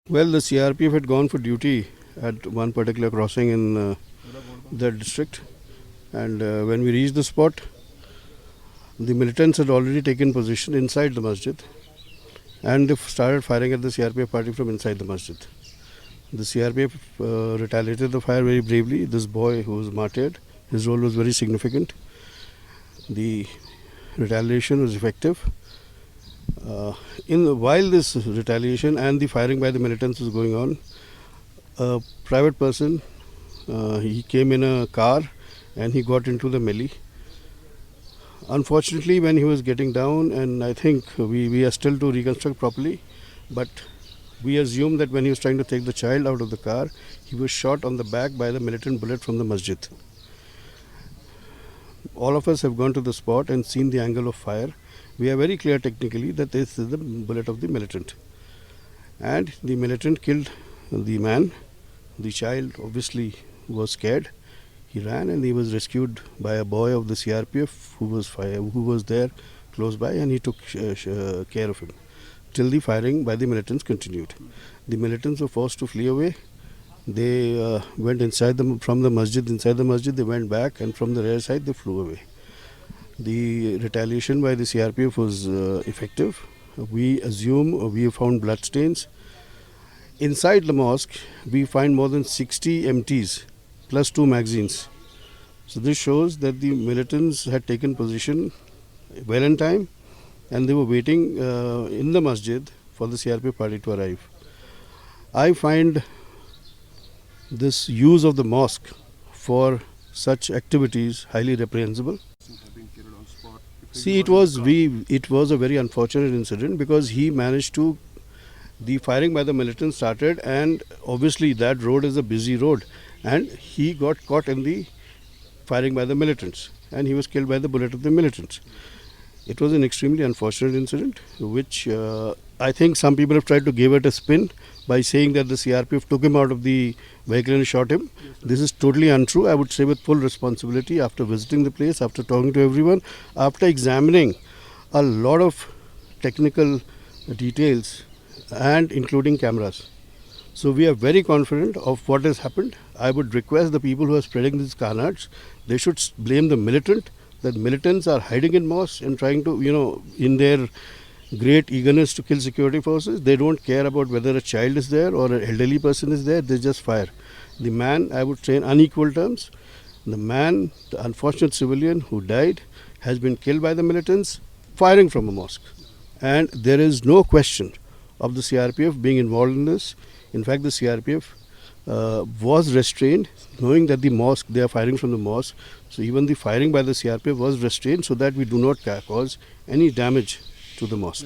Well, the CRPF had gone for duty at one particular crossing in the district, and when we reached the spot, the militants had already taken position inside the masjid, and they started firing at the CRPF party from inside the masjid. The CRPF retaliated the fire very bravely. This boy who was martyred, his role was very significant. The retaliation was effective. While this retaliation and the firing by the militants was going on, a private person, he came in a car and he got into the melee. Unfortunately, when he was getting down, and I think we are still to reconstruct properly, but we assume that when he was trying to take the child out of the car, he was shot on the back by the militant bullet from the masjid. All of us have gone to the spot and seen the angle of fire. We are very clear technically that this is the bullet of the militant. And the militant killed the man. The child obviously was scared. He ran and he was rescued by a boy of the CRPF who was there close by, and he took care of him till the firing by the militants continued. The militants were forced to flee away. They went from the masjid. Inside the masjid, they went back, and from the rear side, they flew away. The retaliation by the CRPF was effective. We assume we have found blood stains. Inside the mosque, we find more than 60 MTs plus 2 magazines. So this shows that the militants had taken position well in time, and they were waiting in the masjid for the CRPF party to arrive. I find this use of the mosque for such activities highly reprehensible. See, it was a very unfortunate incident because he managed to. The firing by the militants started, and obviously that road is a busy road, and he got caught in the firing by the militants, and he was killed by the bullet of the militants. It was an extremely unfortunate incident, which I think some people have tried to give it a spin by saying that the CRPF took him out of the vehicle and shot him. This is totally untrue. I would say with full responsibility, after visiting the place, after talking to everyone, after examining a lot of technical details and including cameras. So we are very confident of what has happened. I would request the people who are spreading these carnage, they should blame the militant, that militants are hiding in mosques and trying to, in their great eagerness to kill security forces, they don't care about whether a child is there or an elderly person is there, they just fire. The man, I would say in unequal terms, the unfortunate civilian who died, has been killed by the militants firing from a mosque. And there is no question of the CRPF being involved in this. In fact, the CRPF was restrained, knowing that they are firing from the mosque. So even the firing by the CRPF was restrained so that we do not cause any damage to the mosque.